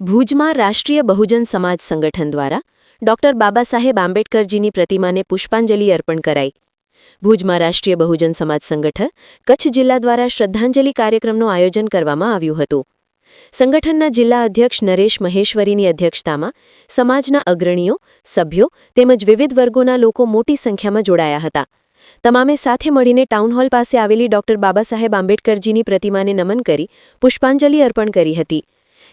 ભુજમાં રાષ્ટ્રીય બહુજન સમાજ સંગઠન દ્વારા ડોક્ટર બાબાસાહેબ આંબેડકરજીની પ્રતિમાને પુષ્પાંજલિ અર્પણ કરાઈ. ભુજમાં રાષ્ટ્રીય બહુજન સમાજ સંગઠન કચ્છ જિલ્લા દ્વારા શ્રદ્ધાંજલિ કાર્યક્રમનું આયોજન કરવામાં આવ્યું હતું. સંગઠનના જિલ્લા અધ્યક્ષ નરેશ મહેશ્વરીની અધ્યક્ષતામાં સમાજના અગ્રણીઓ, સભ્યો તેમજ વિવિધ વર્ગોના લોકો મોટી સંખ્યામાં જોડાયા હતા. તમામે સાથે મળીને ટાઉનહોલ પાસે આવેલી ડોક્ટર બાબાસાહેબ આંબેડકરજીની પ્રતિમાને નમન કરી પુષ્પાંજલિ અર્પણ કરી હતી.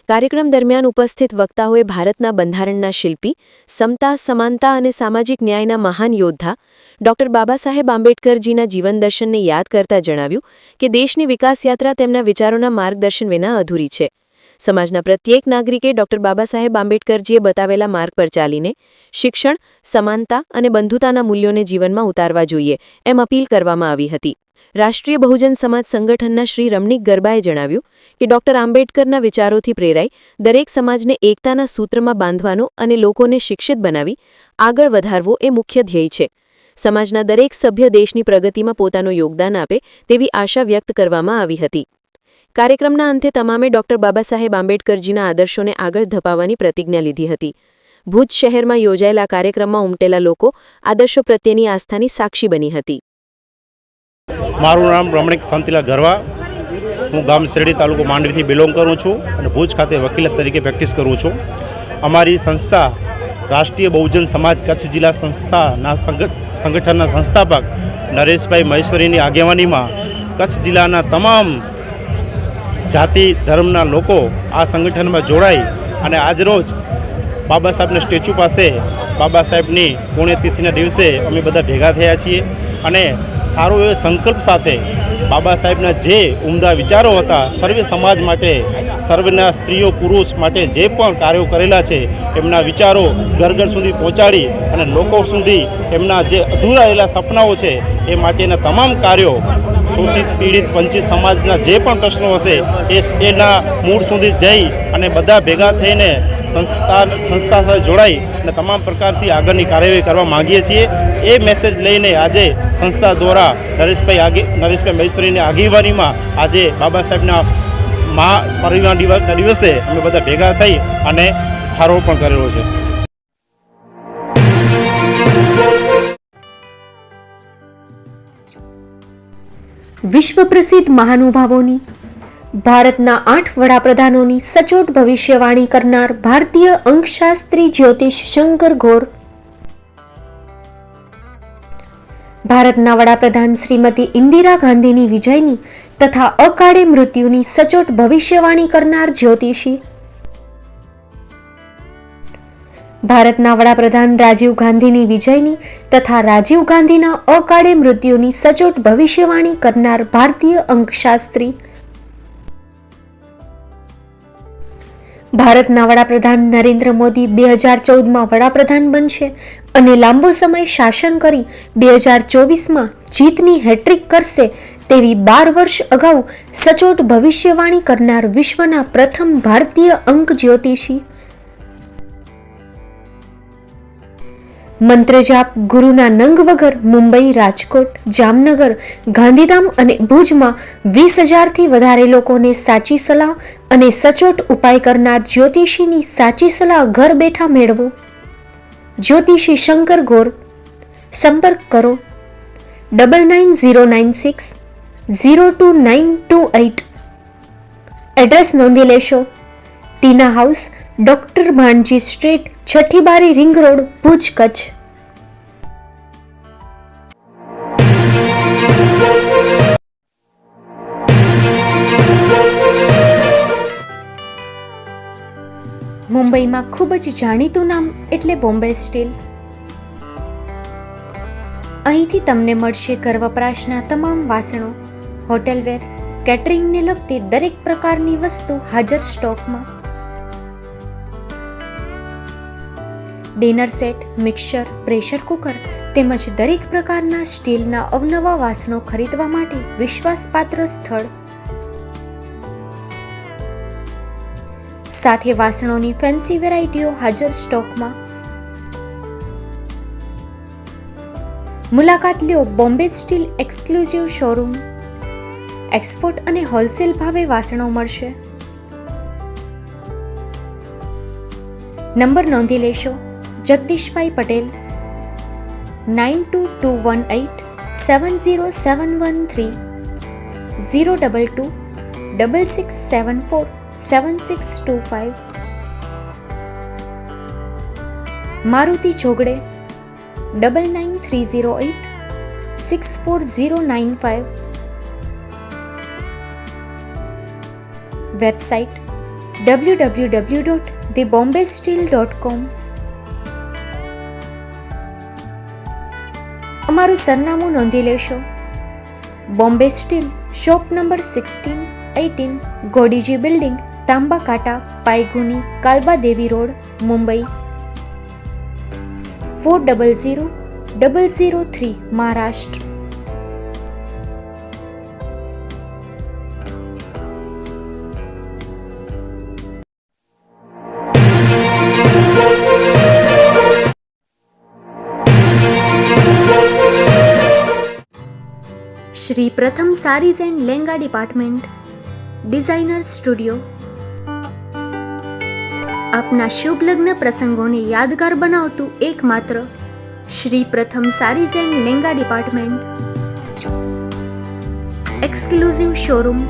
કાર્યક્રમ દરમિયાન ઉપસ્થિત વક્તાઓએ ભારતના બંધારણના શિલ્પી, સમતા, સમાનતા અને સામાજિક ન્યાયના મહાન યોદ્ધા ડોક્ટર બાબાસાહેબ આંબેડકરજીના જીવન દર્શનને યાદ કરતા જણાવ્યું કે દેશની વિકાસ યાત્રા તેમના વિચારોના માર્ગદર્શન વિના અધૂરી છે. સમાજના પ્રત્યેક નાગરિકે ડોક્ટર બાબાસાહેબ આંબેડકરજીએ બતાવેલા માર્ગ પર ચાલીને શિક્ષણ, સમાનતા અને બંધુતાના મૂલ્યોને જીવનમાં ઉતારવા જોઈએ એમ અપીલ કરવામાં આવી હતી. રાષ્ટ્રીય બહુજન સમાજ સંગઠનના શ્રી રમણીક ગરબાએ જણાવ્યું કે ડોક્ટર આંબેડકરના વિચારોથી પ્રેરાઈ દરેક સમાજને એકતાના સૂત્રમાં બાંધવાનો અને લોકોને શિક્ષિત બનાવી આગળ વધારવો એ મુખ્ય ધ્યેય છે. સમાજના દરેક સભ્ય દેશની પ્રગતિમાં પોતાનું યોગદાન આપે તેવી આશા વ્યક્ત કરવામાં આવી હતી. કાર્યક્રમના અંતે તમામે ડોક્ટર બાબાસાહેબ આંબેડકરજીના આદર્શોને આગળ ધપાવવાની પ્રતિજ્ઞા લીધી હતી. ભુજ શહેરમાં યોજાયેલા કાર્યક્રમમાં ઉમટેલા લોકો આદર્શો પ્રત્યેની આસ્થાની સાક્ષી બની હતી. મારું નામ રમણીક શાંતિલાલ ગરવા. હું ગામ શેરડી, તાલુકો માંડવીથી બિલોંગ કરું છું અને ભુજ ખાતે વકીલાત તરીકે પ્રેક્ટિસ કરું છું. અમારી સંસ્થા રાષ્ટ્રીય બહુજન સમાજ કચ્છ જિલ્લા સંસ્થાના સંગઠનના સંસ્થાપક નરેશભાઈ મહેશ્વરીની આગેવાનીમાં કચ્છ જિલ્લાના તમામ જાતિ ધર્મના લોકો આ સંગઠનમાં જોડાઈ અને આજરોજ બાબા સાહેબના સ્ટેચ્યુ પાસે બાબા સાહેબની પુણ્યતિથિના દિવસે અમે બધા ભેગા થયા છીએ અને સારો એવો સંકલ્પ સાથે બાબા સાહેબના જે ઉમદા વિચારો હતા, સર્વે સમાજ માટે, સર્વના સ્ત્રીઓ પુરુષ માટે જે પણ કાર્યો કરેલા છે એમના વિચારો ઘર ઘર સુધી પહોંચાડી અને લોકો સુધી એમના જે અધૂરા રહેલા સપનાઓ છે એ માટેના તમામ કાર્યો શોષિત, પીડિત, વંચિત સમાજના જે પણ પ્રશ્નો હશે એના મૂળ સુધી જઈ અને બધા ભેગા થઈને સંસ્થા સાથે જોડાઈ અને તમામ પ્રકારથી આગળની કાર્યવાહી કરવા માગીએ છીએ. એ મેસેજ લઈને આજે સંસ્થા દ્વારા નરેશભાઈ મહેશ્વરીની આગેવાનીમાં આજે બાબા સાહેબના મહાપરિનિર્વાણ દિવસે અમે બધા ભેગા થઈ અને હારોપણ કરેલો છે. વિશ્વ પ્રસિદ્ધ મહાનુભાવોની, ભારતના 8 વડાપ્રધાનોની સચોટ ભવિષ્યવાણી કરનાર ભારતીય અંકશાસ્ત્રી જ્યોતિષ શંકર ઘોર, ભારતના વડાપ્રધાન શ્રીમતી ઇન્દિરા ગાંધીની વિજયની તથા અકાળે મૃત્યુની સચોટ ભવિષ્યવાણી કરનાર જ્યોતિષી, ભારતના વડાપ્રધાન રાજીવ ગાંધીની વિજયની તથા રાજીવ ગાંધીના અકાળે મૃત્યુની સચોટ ભવિષ્યવાણી કરનાર ભારતીય અંકશાસ્ત્રી, ભારતના વડાપ્રધાન નરેન્દ્ર મોદી 2014માં વડાપ્રધાન બનશે અને લાંબો સમય શાસન કરી 2024માં જીતની હેટ્રિક કરશે તેવી 12 વર્ષ અગાઉ સચોટ ભવિષ્યવાણી કરનાર વિશ્વના પ્રથમ ભારતીય અંક જ્યોતિષી, મંત્રજાપ ગુરુના નંગ વગર મુંબઈ, રાજકોટ, જામનગર, ગાંધીધામ અને ભુજમાં 20,000થી વધારે લોકોને સાચી સલાહ અને સચોટ ઉપાય કરનાર જ્યોતિષીની સાચી સલાહ ઘર બેઠા મેળવો. જ્યોતિષી શંકર ઘોર. સંપર્ક કરો 9909602928. એડ્રેસ નોંધી લેશો. ટીના હાઉસ, ડોક્ટર ભાણજી સ્ટ્રીટ, છઠ્ઠી બારી, રિંગ રોડ, ભુજ, કચ્છ. મુંબઈમાં ખૂબ જ જાણીતું નામ એટલે બોમ્બે સ્ટીલ. અહીંથી તમને મળશે ઘર વપરાશના તમામ વાસણો, હોટેલવેર, કેટરિંગને લગતી દરેક પ્રકારની વસ્તુ હાજર સ્ટોકમાં. Dinner set, mixer, pressure cooker તેમજ દરેક પ્રકારના સ્ટીલના અવનવા વાસણો ખરીદવા માટે વિશ્વાસપાત્ર સ્થળ. સાથે વાસણોની ફેન્સી વેરાયટીઓ હાજર સ્ટોકમાં. મુલાકાત લ્યો Bombay Steel exclusive showroom. Export અને હોલસેલ ભાવે વાસણો મળશે. નંબર નોંધી લેશો: જગદીશભાઈ પટેલ 9221870713 022 6674 7625. મારુતિ જોગડે 999308 64095. Website www.thebombasteel.com. અમારું સરનામું નોંધી લેશો: Bombay Steel, shop number 16-18, Godiji building, Tamba Kanta, Pydhonie, Kalba Devi road, Mumbai 400003, Maharashtra. Shri Pratham sarees and lehenga department, designer studio. આપના શુભ લગ્ન પ્રસંગોને યાદગાર બનાવતું એકમાત્ર Shri Pratham sarees and lehenga department. Exclusive showroom.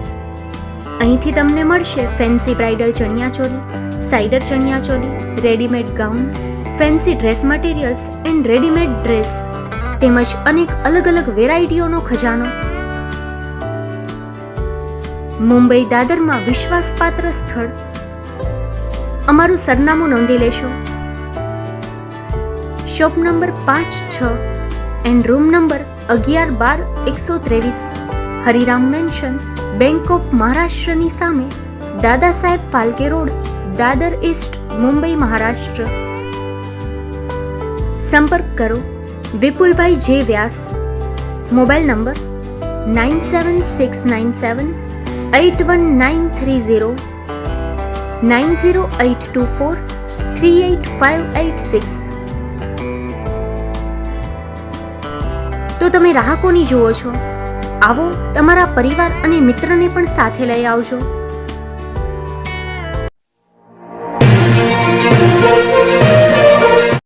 અહીંથી તમને મળશે fancy bridal chaniya choli, cider chaniya choli, readymade gown, fancy dress materials and readymade dress તેમજ અનેક અલગ અલગ વેરાયટીઓનો ખજાનો. મુંબઈ દાદરમાં વિશ્વાસપાત્ર સ્થળ. અમારું સરનામું નોંધી લેશો: shop number 5-6 and room number 11-12-123, Hariram mansion, bank of મહારાષ્ટ્રની સામે, દાદા સાહેબ ફાલ્કે રોડ, દાદર ઈસ્ટ, મુંબઈ, મહારાષ્ટ્ર. સંપર્ક કરો વિપુલભાઈ જે વ્યાસ. Mobile number 9769781930 9082438586. તો તમે રાહ કોની જુઓ છો? આવો, તમારા પરિવાર અને મિત્રને પણ સાથે લઈ આવજો.